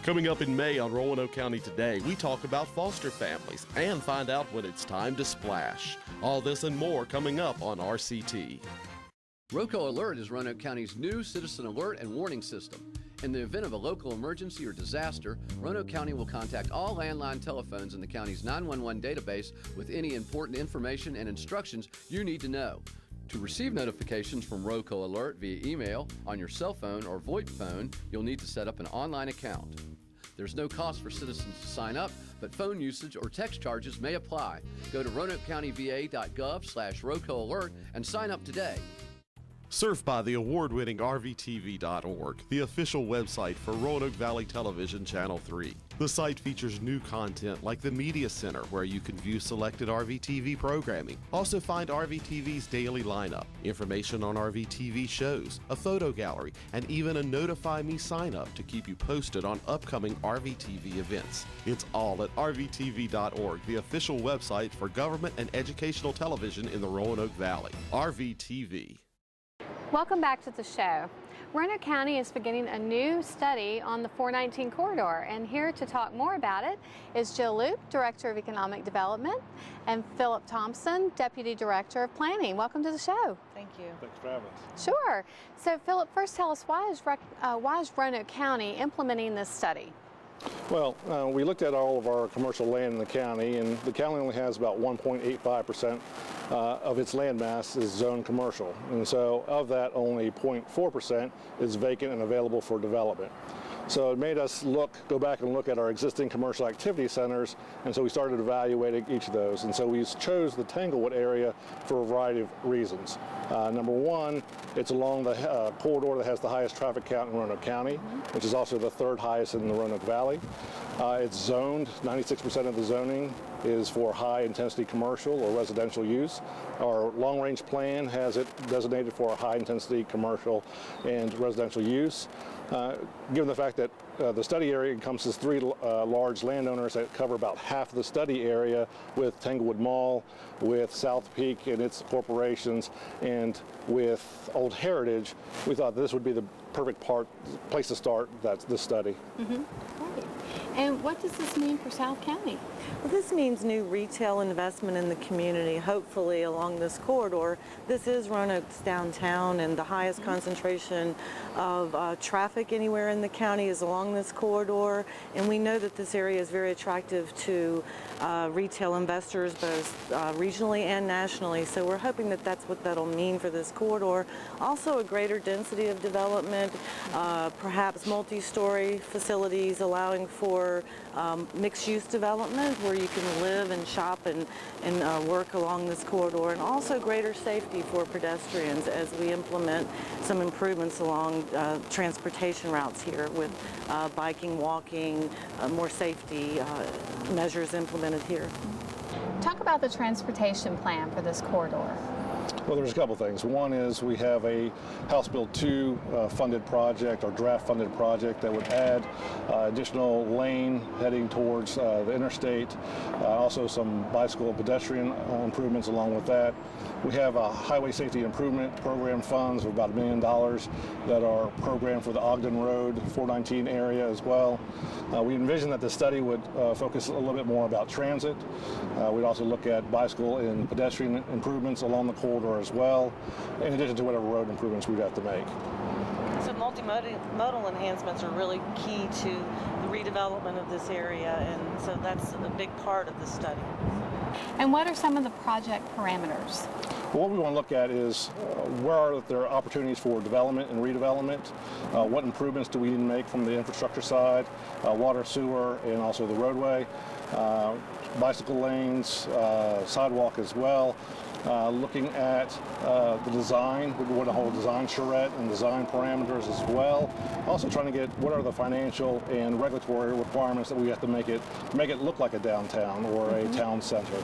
Coming up in May on Roanoke County Today, we talk about foster families and find out when it's time to splash. All this and more coming up on RCT. ROCO Alert is Roanoke County's new citizen alert and warning system. In the event of a local emergency or disaster, Roanoke County will contact all landline telephones in the county's 911 database with any important information and instructions you need to know. To receive notifications from ROCO Alert via email, on your cell phone or VoIP phone, you'll need to set up an online account. There's no cost for citizens to sign up, but phone usage or text charges may apply. Go to roanokecountyva.gov/ROCO Alert and sign up today. Surf by the award-winning RVTV.org, the official website for Roanoke Valley Television Channel 3. The site features new content like the Media Center, where you can view selected RVTV programming. Also find RVTV's daily lineup, information on RVTV shows, a photo gallery, and even a Notify Me sign-up to keep you posted on upcoming RVTV events. It's all at RVTV.org, the official website for government and educational television in the Roanoke Valley. RVTV. Welcome back to the show. Roanoke County is beginning a new study on the 419 corridor, and here to talk more about it is Jill Loop, Director of Economic Development, and Philip Thompson, Deputy Director of Planning. Welcome to the show. Thank you. Thanks for having us. Sure. So Philip, first tell us why is Roanoke County implementing this study? Well, we looked at all of our commercial land in the county, and the county only has about 1.85% of its land mass is zoned commercial. And so of that, only 0.4% is vacant and available for development. So it made us go back and look at our existing commercial activity centers, and so we started evaluating each of those. And so we chose the Tanglewood area for a variety of reasons. Number one, it's along the corridor that has the highest traffic count in Roanoke County, which is also the third highest in the Roanoke Valley. It's zoned, 96% of the zoning is for high-intensity commercial or residential use. Our long-range plan has it designated for high-intensity commercial and residential use. Given the fact that the study area encompasses three large landowners that cover about half the study area, with Tanglewood Mall, with South Peak and its corporations, and with Old Heritage, we thought this would be the perfect place to start this study. Great. And what does this mean for South County? Well, this means new retail investment in the community, hopefully along this corridor. This is Roanoke's downtown, and the highest concentration of traffic anywhere in the county is along this corridor. And we know that this area is very attractive to retail investors, both regionally and nationally. So we're hoping that that's what that'll mean for this corridor. Also a greater density of development, perhaps multi-story facilities allowing for mixed-use development where you can live and shop and work along this corridor, and also greater safety for pedestrians as we implement some improvements along transportation routes here with biking, walking, more safety measures implemented here. Talk about the transportation plan for this corridor. Well, there's a couple things. One is we have a House Bill 2 funded project, or draft funded project, that would add additional lane heading towards the interstate, also some bicycle and pedestrian improvements along with that. We have a highway safety improvement program funds of about $1 million that are programmed for the Ogden Road 419 area as well. We envision that the study would focus a little bit more about transit. We'd also look at bicycle and pedestrian improvements along the corridor as well, in addition to whatever road improvements we'd have to make. So multimodal enhancements are really key to the redevelopment of this area, and so that's a big part of the study. And what are some of the project parameters? Well, what we want to look at is where are there opportunities for development and redevelopment, what improvements do we need to make from the infrastructure side, water, sewer, and also the roadway, bicycle lanes, sidewalk as well. Looking at the design, we want a whole design charrette and design parameters as well. Also trying to get what are the financial and regulatory requirements that we have to make it look like a downtown or a town center.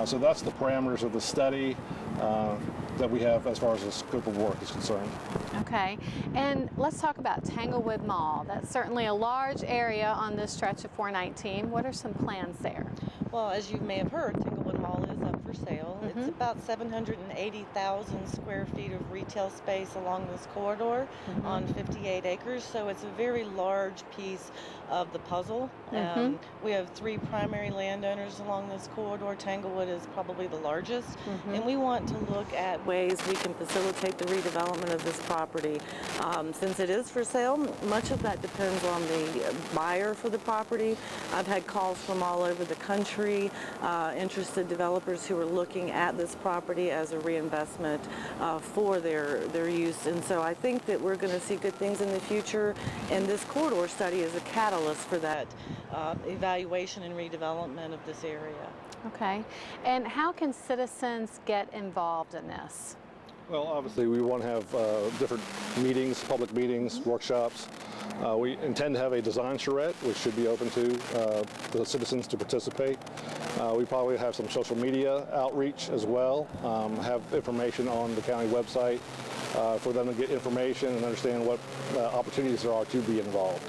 So that's the parameters of the study that we have as far as the scope of work is concerned. Okay, and let's talk about Tanglewood Mall. That's certainly a large area on this stretch of 419. What are some plans there? Well, as you may have heard, Tanglewood Mall is up for for sale. It's about 780,000 square feet of retail space along this corridor on 58 acres. So it's a very large piece of the puzzle. We have 3 primary landowners along this corridor. Tanglewood is probably the largest. And we want to look at ways we can facilitate the redevelopment of this property. Since it is for sale, much of that depends on the buyer for the property. I've had calls from all over the country, interested developers who are looking at this property as a reinvestment for their use. And so I think that we're going to see good things in the future, and this corridor study is a catalyst for that evaluation and redevelopment of this area. Okay. And how can citizens get involved in this? Well, obviously, we want to have different meetings, public meetings, workshops. We intend to have a design charrette, which should be open to the citizens to participate. We probably have some social media outreach as well, have information on the county website for them to get information and understand what opportunities there are to be involved.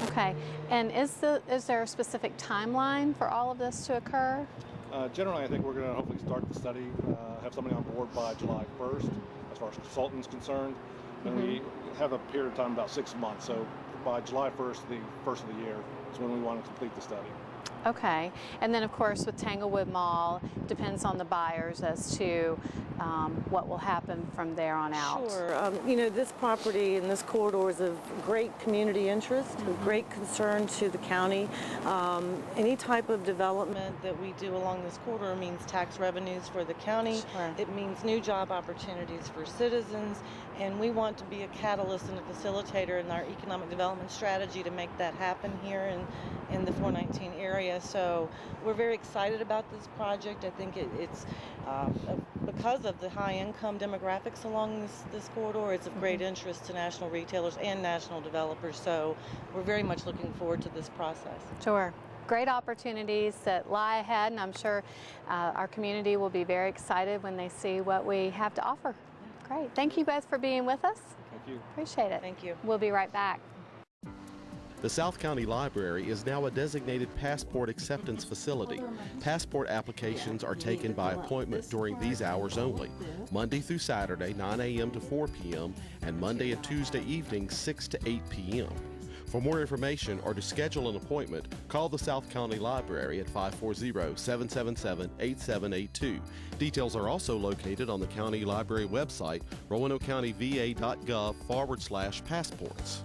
Okay. And is there a specific timeline for all of this to occur? Generally, I think we're going to hopefully start the study, have somebody on board by July 1st, as far as consultants concerned. And we have a period of time about 6 months. So by July 1st, the first of the year, is when we want to complete the study. Okay. And then, of course, with Tanglewood Mall, depends on the buyers as to what will happen from there on out. Sure. You know, this property and this corridor is of great community interest, of great concern to the county. Any type of development that we do along this corridor means tax revenues for the county. Sure. It means new job opportunities for citizens, and we want to be a catalyst and a facilitator in our economic development strategy to make that happen here in the 419 area. So we're very excited about this project. I think it's because of the high income demographics along this corridor, it's of great interest to national retailers and national developers. So we're very much looking forward to this process. Sure. Great opportunities that lie ahead, and I'm sure our community will be very excited when they see what we have to offer. Great. Thank you both for being with us. Thank you. Appreciate it. Thank you. We'll be right back. The South County Library is now a designated passport acceptance facility. Passport applications are taken by appointment during these hours only, Monday through Saturday, 9 a.m. to 4 p.m., and Monday and Tuesday evening, 6 to 8 p.m. For more information or to schedule an appointment, call the South County Library at 540-777-8782. Details are also located on the County Library website, roanokecountyva.gov/passports.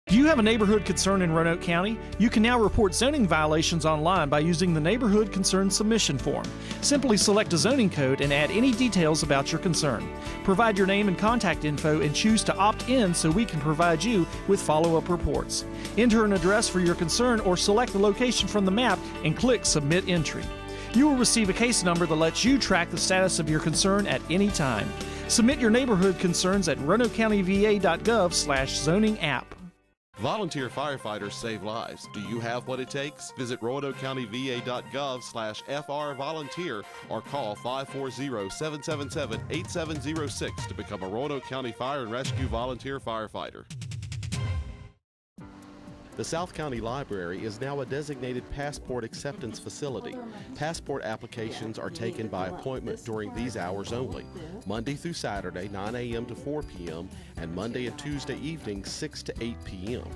Do you have a neighborhood concern in Roanoke County? You can now report zoning violations online by using the Neighborhood Concern Submission Form. Simply select a zoning code and add any details about your concern. Provide your name and contact info and choose to opt in so we can provide you with follow-up reports. Enter an address for your concern or select the location from the map and click Submit Entry. You will receive a case number that lets you track the status of your concern at any time. Submit your neighborhood concerns at roanokecountyva.gov/zoning app. Volunteer firefighters save lives. Do you have what it takes? Visit roanokecountyva.gov/FRvolunteer or call 540-777-8706 to become a Roanoke County Fire and Rescue volunteer firefighter. The South County Library is now a designated passport acceptance facility. Passport applications are taken by appointment during these hours only, Monday through Saturday, 9 a.m. to 4 p.m., and Monday and Tuesday evening, 6 to 8 p.m.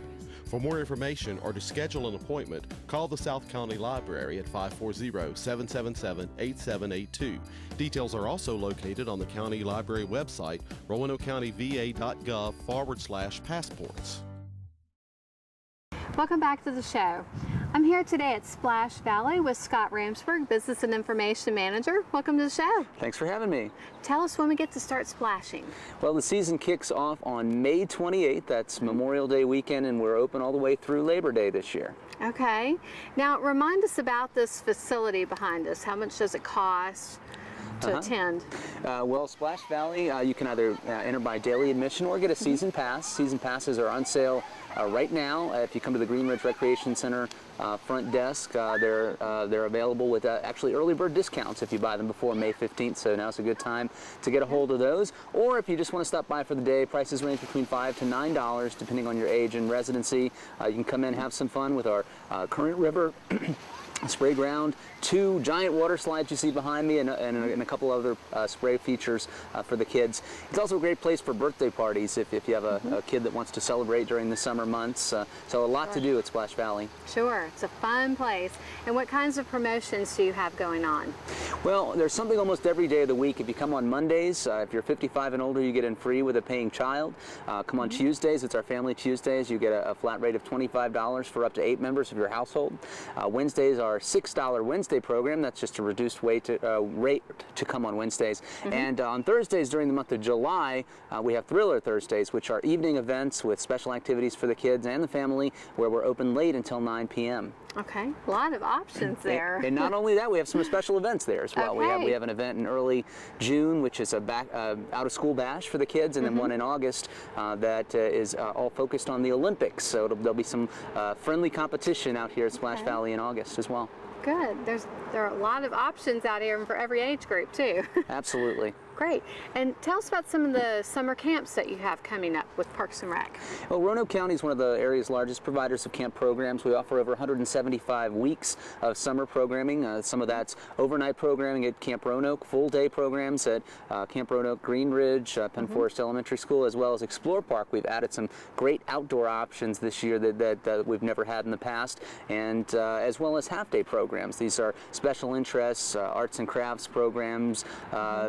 For more information or to schedule an appointment, call the South County Library at 540-777-8782. Details are also located on the County Library website, roanokecountyva.gov/passports. Welcome back to the show. I'm here today at Splash Valley with Scott Ramsberg, Business and Information Manager. Welcome to the show. Thanks for having me. Tell us when we get to start splashing. Well, the season kicks off on May 28th. That's Memorial Day weekend, and we're open all the way through Labor Day this year. Okay. Now, remind us about this facility behind us. How much does it cost to attend? Well, Splash Valley, you can either enter by daily admission or get a season pass. Season passes are on sale right now. If you come to the Green Ridge Recreation Center front desk, they're available with actually early bird discounts if you buy them before May 15th, so now's a good time to get a hold of those. Or if you just want to stop by for the day, prices range between $5 to $9 depending on your age and residency. You can come in and have some fun with our current river spray ground, 2 giant water slides you see behind me, and a couple other spray features for the kids. It's also a great place for birthday parties if you have a kid that wants to celebrate during the summer months. So a lot to do at Splash Valley. Sure, it's a fun place. And what kinds of promotions do you have going on? Well, there's something almost every day of the week. If you come on Mondays, if you're 55 and older, you get in free with a paying child. Come on Tuesdays, it's our Family Tuesdays. You get a flat rate of $25 for up to 8 members of your household. Wednesdays are our $6 Wednesday program. That's just a reduced rate to come on Wednesdays. And on Thursdays during the month of July, we have Thriller Thursdays, which are evening events with special activities for the kids and the family, where we're open late until 9 p.m. Okay, a lot of options there. And not only that, we have some special events there as well. Okay. We have an event in early June, which is a out of school bash for the kids, and then one in August that is all focused on the Olympics. So there'll be some friendly competition out here at Splash Valley in August as well. Good. There are a lot of options out here for every age group too. Absolutely. Great. And tell us about some of the summer camps that you have coming up with Parks and Rec. Well, Roanoke County is one of the area's largest providers of camp programs. We offer over 175 weeks of summer programming. Some of that's overnight programming at Camp Roanoke, full-day programs at Camp Roanoke, Green Ridge, Penn Forest Elementary School, as well as Explore Park. We've added some great outdoor options this year that we've never had in the past, and as well as half-day programs. These are special interests, arts and crafts programs,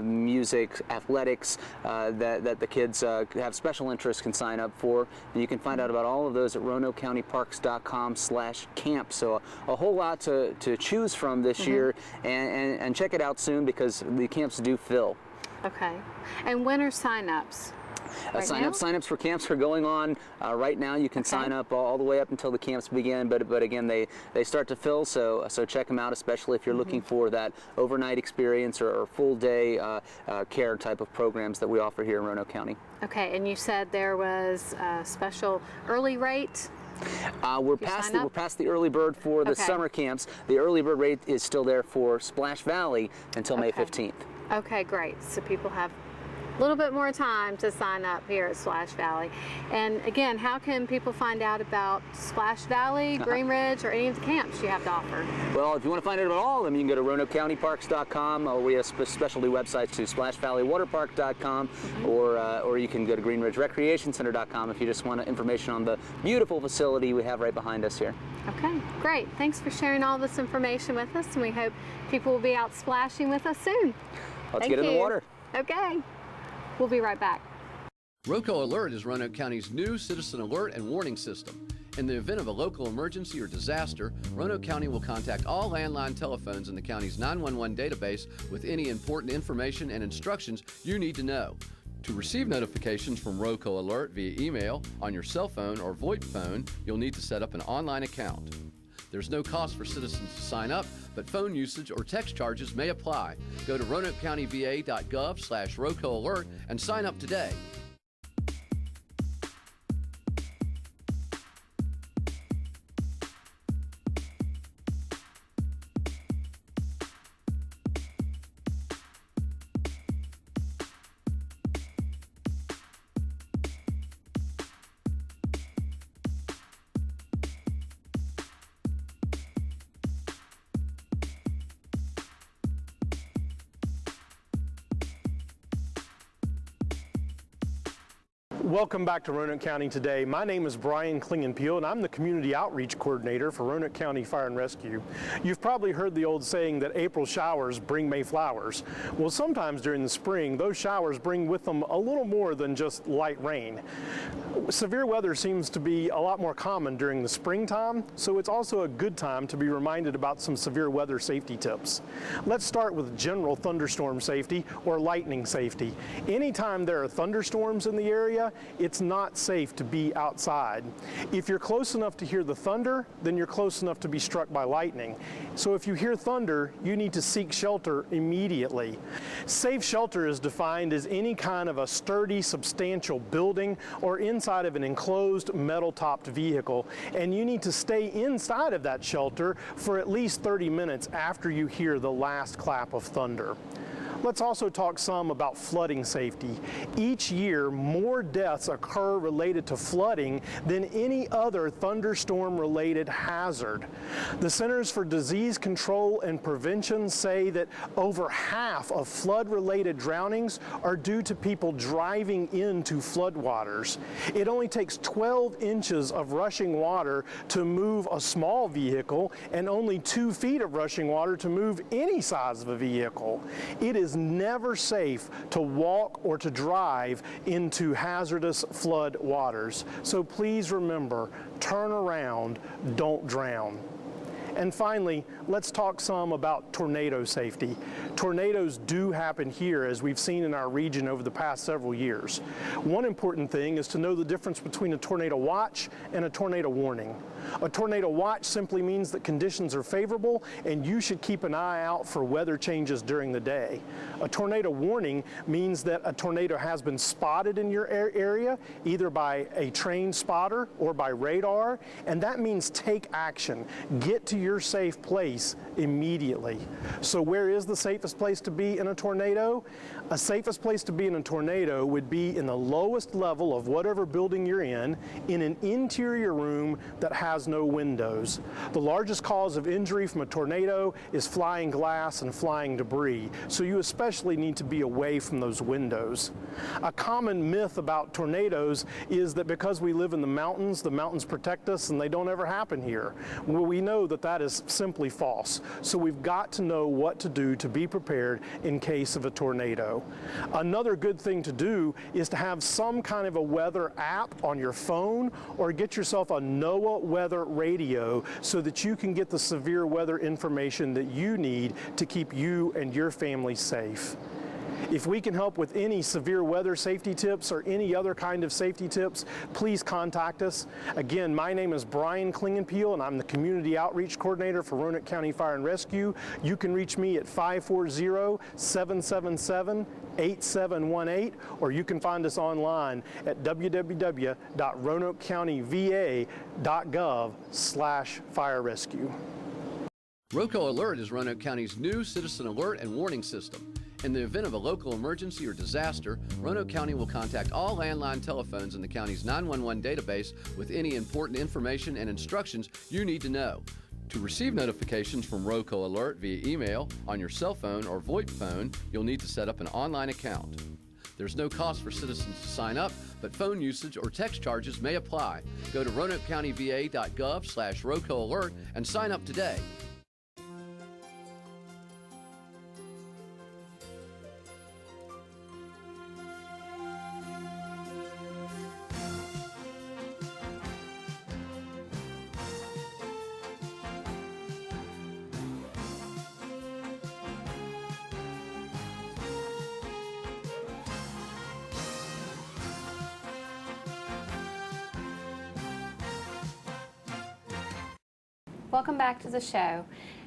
music, athletics that the kids have special interests can sign up for. And you can find out about all of those at RoanokeCountyParks.com/camp. So a whole lot to choose from this year, and check it out soon because the camps do fill. Okay. And when are sign-ups? Sign-ups for camps are going on right now. You can sign up all the way up until the camps begin, but again, they start to fill, so check them out, especially if you're looking for that overnight experience or full day care type of programs that we offer here in Roanoke County. Okay, and you said there was a special early rate? We're past the early bird for the summer camps. The early bird rate is still there for Splash Valley until May 15th. Okay, great. So people have a little bit more time to sign up here at Splash Valley. And again, how can people find out about Splash Valley, Green Ridge, or any of the camps you have to offer? Well, if you want to find out about all of them, you can go to RoanokeCountyParks.com, or we have specialty websites to SplashValleyWaterPark.com, or you can go to GreenRidgeRecreationCenter.com if you just want information on the beautiful facility we have right behind us here. Okay, great. Thanks for sharing all this information with us, and we hope people will be out splashing with us soon. Let's get in the water. Okay. We'll be right back. Roco Alert is Roanoke County's new citizen alert and warning system. In the event of a local emergency or disaster, Roanoke County will contact all landline telephones in the county's 911 database with any important information and instructions you need to know. To receive notifications from Roco Alert via email, on your cell phone or VoIP phone, you'll need to set up an online account. There's no cost for citizens to sign up, but phone usage or text charges may apply. Go to RoanokeCountyVA.gov/Roco Alert and sign up today. Welcome back to Roanoke County Today. My name is Brian Klingenpeel, and I'm the Community Outreach Coordinator for Roanoke County Fire and Rescue. You've probably heard the old saying that April showers bring May flowers. Well, sometimes during the spring, those showers bring with them a little more than just light rain. Severe weather seems to be a lot more common during the springtime, so it's also a good time to be reminded about some severe weather safety tips. Let's start with general thunderstorm safety or lightning safety. Anytime there are thunderstorms in the area, it's not safe to be outside. If you're close enough to hear the thunder, then you're close enough to be struck by lightning. So if you hear thunder, you need to seek shelter immediately. Safe shelter is defined as any kind of a sturdy, substantial building or inside of an enclosed metal-topped vehicle, and you need to stay inside of that shelter for at least 30 minutes after you hear the last clap of thunder. Let's also talk some about flooding safety. Each year, more deaths occur related to flooding than any other thunderstorm-related hazard. The Centers for Disease Control and Prevention say that over half of flood-related drownings are due to people driving into floodwaters. It only takes 12 inches of rushing water to move a small vehicle and only 2 feet of rushing water to move any size of a vehicle. It is never safe to walk or to drive into hazardous flood waters. So please remember, turn around, don't drown. And finally, let's talk some about tornado safety. Tornadoes do happen here, as we've seen in our region over the past several years. One important thing is to know the difference between a tornado watch and a tornado warning. A tornado watch simply means that conditions are favorable and you should keep an eye out for weather changes during the day. A tornado warning means that a tornado has been spotted in your area, either by a trained spotter or by radar, and that means take action. Get to your safe place immediately. So where is the safest place to be in a tornado? A safest place to be in a tornado would be in the lowest level of whatever building you're in an interior room that has no windows. The largest cause of injury from a tornado is flying glass and flying debris, so you especially need to be away from those windows. A common myth about tornadoes is that because we live in the mountains protect us and they don't ever happen here. Well, we know that that is simply false. So we've got to know what to do to be prepared in case of a tornado. Another good thing to do is to have some kind of a weather app on your phone or get yourself a NOAA weather radio so that you can get the severe weather information that you need to keep you and your family safe. If we can help with any severe weather safety tips or any other kind of safety tips, please contact us. Again, my name is Brian Klingenpeel, and I'm the Community Outreach Coordinator for Roanoke County Fire and Rescue. You can reach me at 540-777-8718, or you can find us online at www.roanokecountyva.gov/fire rescue. Roco Alert is Roanoke County's new citizen alert and warning system. In the event of a local emergency or disaster, Roanoke County will contact all landline telephones in the county's 911 database with any important information and instructions you need to know. To receive notifications from Roco Alert via email, on your cell phone or VoIP phone, you'll need to set up an online account. There's no cost for citizens to sign up, but phone usage or text charges may apply. Go to roanokecountyva.gov/Roco Alert and sign up today. Welcome back to the show.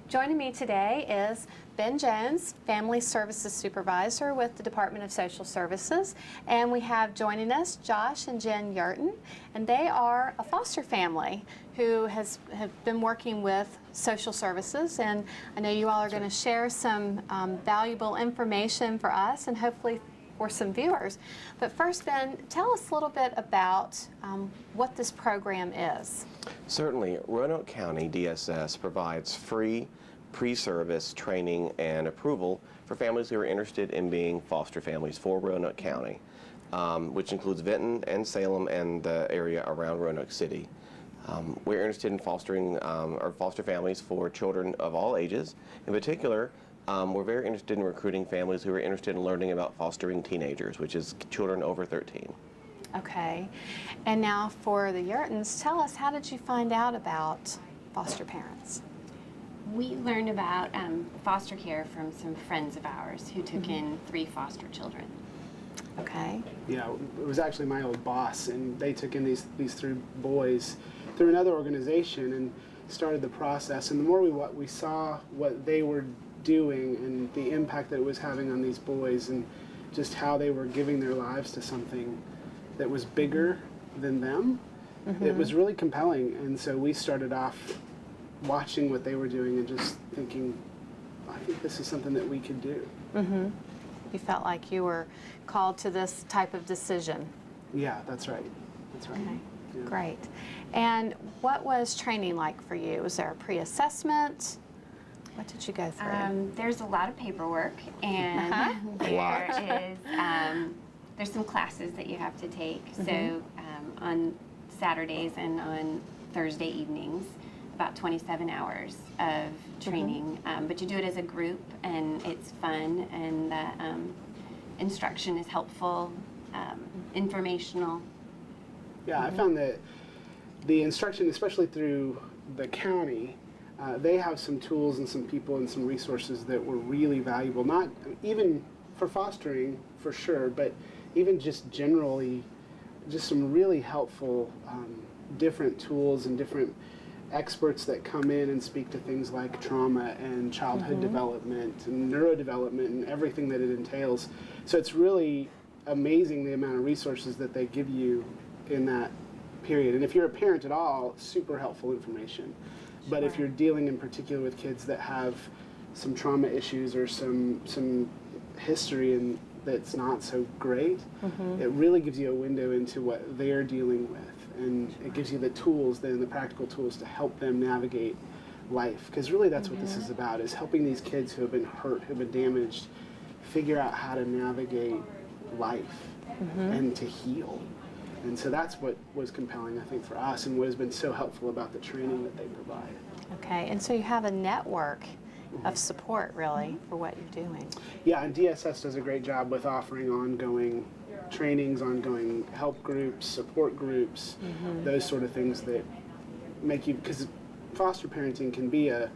Joining me today is Ben Jones, Family Services Supervisor with the Department of Social Services, and we have joining us Josh and Jen Yurton, and they are a foster family who have been working with social services, and I know you all are going to share some valuable information for us and hopefully for some viewers. But first, Ben, tell us a little bit about what this program is. Certainly. Roanoke County DSS provides free pre-service training and approval for families who are interested in being foster families for Roanoke County, which includes Vinton and Salem and the area around Roanoke City. We're interested in fostering or foster families for children of all ages. In particular, we're very interested in recruiting families who are interested in learning about fostering teenagers, which is children over 13. Okay. And now for the Yurtons, tell us, how did you find out about foster parents? We learned about foster care from some friends of ours who took in 3 foster children. Okay. Yeah, it was actually my old boss, and they took in these 3 boys through another organization and started the process. And the more we saw what they were doing and the impact that it was having on these boys and just how they were giving their lives to something that was bigger than them, it was really compelling. And so we started off watching what they were doing and just thinking, I think this is something that we could do. you felt like you were called to this type of decision. Yeah, that's right. That's right. Okay, Yeah. great. And what was training like for you? Was there a pre-assessment? What did you go through? There's a lot of paperwork, and there's some classes that you have to take. So on Saturdays and on Thursday evenings, about 27 hours of training. But you do it as a group, and it's fun, and the instruction is helpful, informational. Yeah, I found that the instruction, especially through the county, they have some tools and some people and some resources that were really valuable, not even for fostering, for sure, but even just generally, just some really helpful different tools and different experts that come in and speak to things like trauma and childhood development and neurodevelopment and everything that it entails. So it's really amazing the amount of resources that they give you in that period. And if you're a parent at all, super helpful information. But if you're dealing in particular with kids that have some trauma issues or some history and that's not so great, it really gives you a window into what they're dealing with. And it gives you the tools, then the practical tools to help them navigate life. Because really that's what this is about, is helping these kids who have been hurt, who have been damaged, figure out how to navigate life and to heal. And so that's what was compelling, I think, for us, and what has been so helpful about the training that they provide. Okay, and so you have a network of support, really, for what you're doing. Yeah, and DSS does a great job with offering ongoing trainings, ongoing help groups, support groups, those sort of things that make you, because foster parenting can be a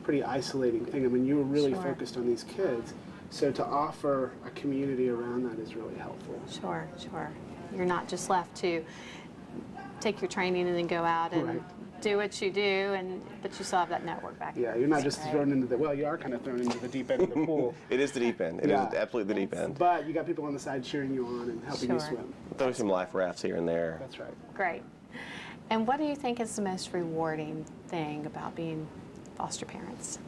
pretty isolating thing. I mean, you were really focused on these kids, so to offer a community around that is really helpful. Sure, sure. You're not just left to take your training and then go out and do what you do, but you still have that network back. Yeah, you're not just thrown into the, well, you are kind of thrown into the deep end of the pool. It is the deep end. It is absolutely the deep end. But you got people on the side cheering you on and helping you swim. Throw some life rafts here and there. That's right. Great. And what do you think is the most rewarding thing about being foster parents?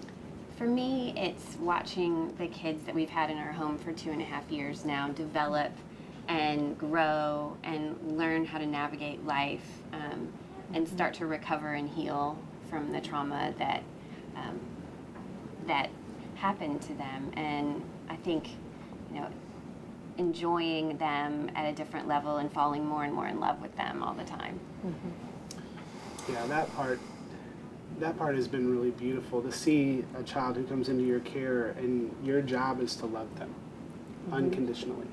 For me, it's watching the kids that we've had in our home for 2.5 years now develop and grow and learn how to navigate life and start to recover and heal from the trauma that that happened to them. And I think, enjoying them at a different level and falling more and more in love with them all the time. Yeah, that part has been really beautiful, to see a child who comes into your care and your job is to love them unconditionally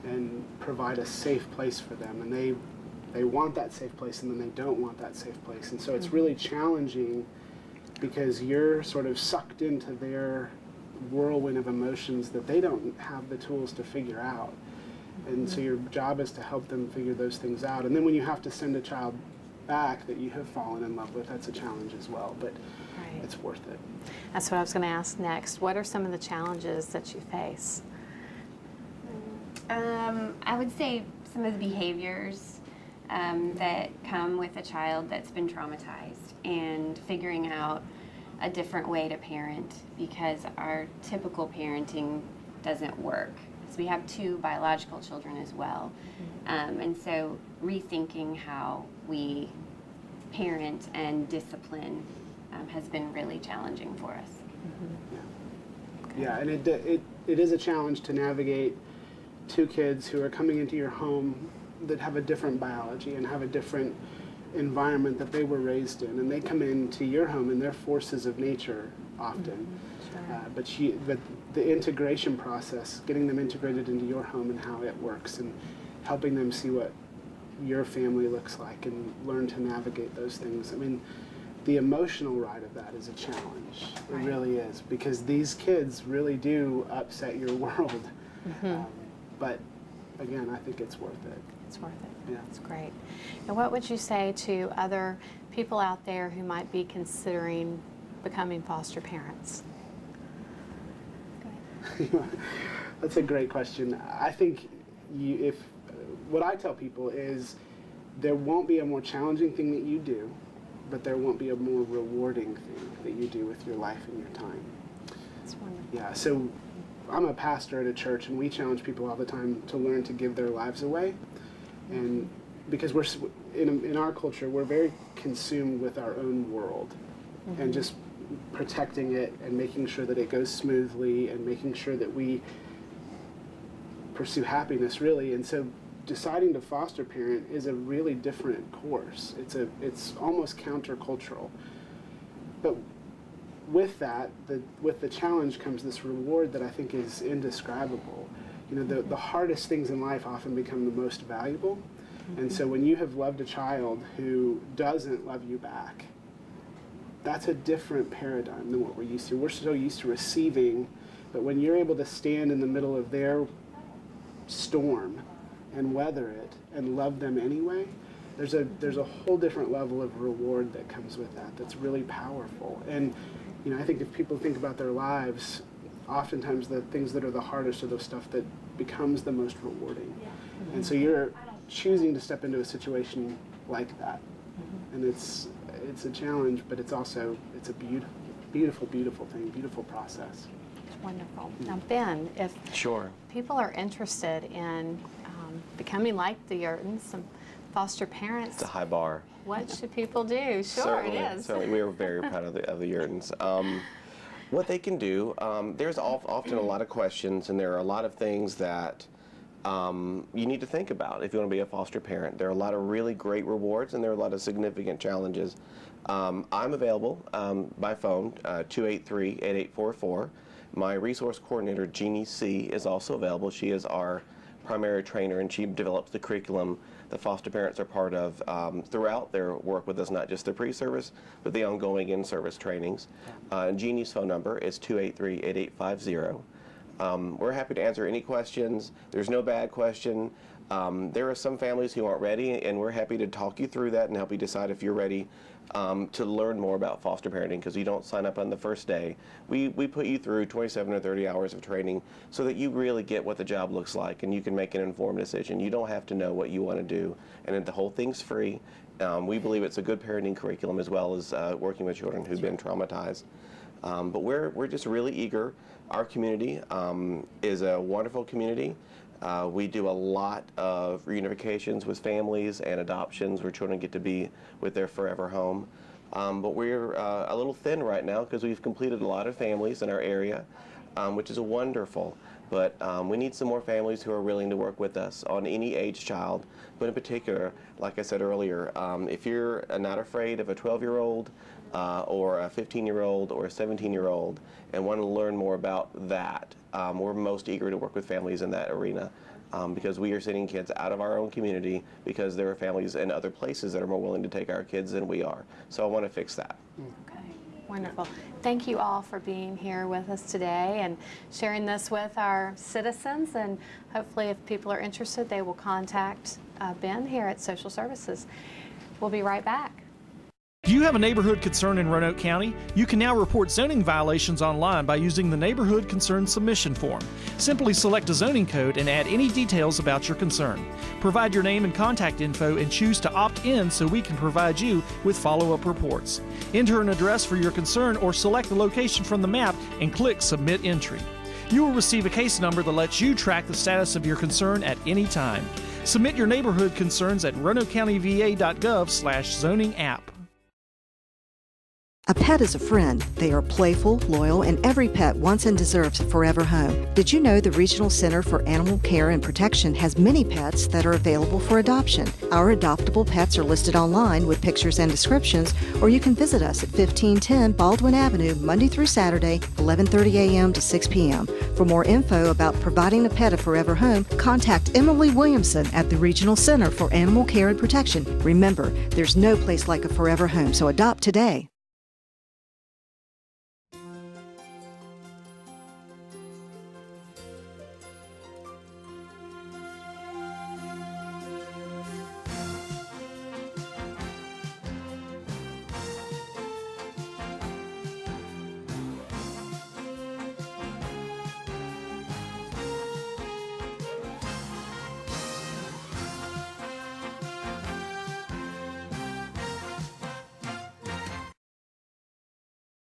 and provide a safe place for them, and they want that safe place and then they don't want that safe place, and so it's really challenging because you're sort of sucked into their whirlwind of emotions that they don't have the tools to figure out, and so your job is to help them figure those things out. And then when you have to send a child back that you have fallen in love with, that's a challenge as well, but it's worth it. That's what I was going to ask next. What are some of the challenges that you face? I would say some of the behaviors that come with a child that's been traumatized, and figuring out a different way to parent, because our typical parenting doesn't work. So we have 2 biological children as well. And so rethinking how we parent and discipline has been really challenging for us. Yeah, and it is a challenge to navigate 2 kids who are coming into your home that have a different biology and have a different environment that they were raised in, and they come into your home and they're forces of nature often. But the integration process, getting them integrated into your home and how it works, and helping them see what your family looks like and learn to navigate those things. I mean, the emotional ride of that is a challenge. It really is, because these kids really do upset your world. But again, I think it's worth it. It's worth it. Yeah. It's great. And what would you say to other people out there who might be considering becoming foster parents? That's a great question. I think what I tell people is there won't be a more challenging thing that you do, but there won't be a more rewarding thing that you do with your life and your time. That's wonderful. Yeah, so I'm a pastor at a church, and we challenge people all the time to learn to give their lives away. And because we're in our culture, we're very consumed with our own world, and just protecting it and making sure that it goes smoothly and making sure that we pursue happiness, really. And so deciding to foster parent is a really different course. It's almost countercultural. But with that, with the challenge comes this reward that I think is indescribable. You know, the hardest things in life often become the most valuable. And so when you have loved a child who doesn't love you back, that's a different paradigm than what we're used to. We're so used to receiving, but when you're able to stand in the middle of their storm and weather it and love them anyway, there's a whole different level of reward that comes with that that's really powerful. And you know, I think if people think about their lives, oftentimes the things that are the hardest are the stuff that becomes the most rewarding. And so you're choosing to step into a situation like that, and it's a challenge, but it's a beautiful thing, beautiful process. Wonderful. Now, Ben, if people are interested in becoming like the Yurtons, some foster parents, It's a high bar. what should people do? Sure, Certainly, it is. certainly. We are very proud of the Yurtons. What they can do, there's often a lot of questions, and there are a lot of things that you need to think about if you want to be a foster parent. There are a lot of really great rewards, and there are a lot of significant challenges. I'm available by phone, 283-8844. My resource coordinator, Jeannie C., is also available. She is our primary trainer, and she develops the curriculum that foster parents are part of throughout their work with us, not just the pre-service, but the ongoing in-service trainings. Jeannie's phone number is 283-8850. We're happy to answer any questions. There's no bad question. There are some families who aren't ready, and we're happy to talk you through that and help you decide if you're ready to learn more about foster parenting, because you don't sign up on the first day. We put you through 27 or 30 hours of training so that you really get what the job looks like and you can make an informed decision. You don't have to know what you want to do, and the whole thing's free. We believe it's a good parenting curriculum, as well as working with children who've been traumatized. But we're just really eager. Our community is a wonderful community. We do a lot of reunifications with families and adoptions where children get to be with their forever home. But we're a little thin right now because we've completed a lot of families in our area, which is wonderful. But we need some more families who are willing to work with us on any age child. But in particular, like I said earlier, if you're not afraid of a 12-year-old or a 15-year-old or a 17-year-old and want to learn more about that, we're most eager to work with families in that arena, because we are sending kids out of our own community because there are families in other places that are more willing to take our kids than we are. So I want to fix that. Okay, wonderful. Thank you all for being here with us today and sharing this with our citizens, and hopefully if people are interested, they will contact Ben here at Social Services. We'll be right back. Do you have a neighborhood concern in Roanoke County? You can now report zoning violations online by using the Neighborhood Concern Submission Form. Simply select a zoning code and add any details about your concern. Provide your name and contact info and choose to opt in so we can provide you with follow-up reports. Enter an address for your concern or select the location from the map and click Submit Entry. You will receive a case number that lets you track the status of your concern at any time. Submit your neighborhood concerns at roanokecountyva.gov/zoning app. A pet is a friend. They are playful, loyal, and every pet wants and deserves a forever home. Did you know the Regional Center for Animal Care and Protection has many pets that are available for adoption? Our adoptable pets are listed online with pictures and descriptions, or you can visit us at 1510 Baldwin Avenue, Monday through Saturday, 11:30 a.m. to 6 p.m. For more info about providing a pet a forever home, contact Emily Williamson at the Regional Center for Animal Care and Protection. Remember, there's no place like a forever home, so adopt today.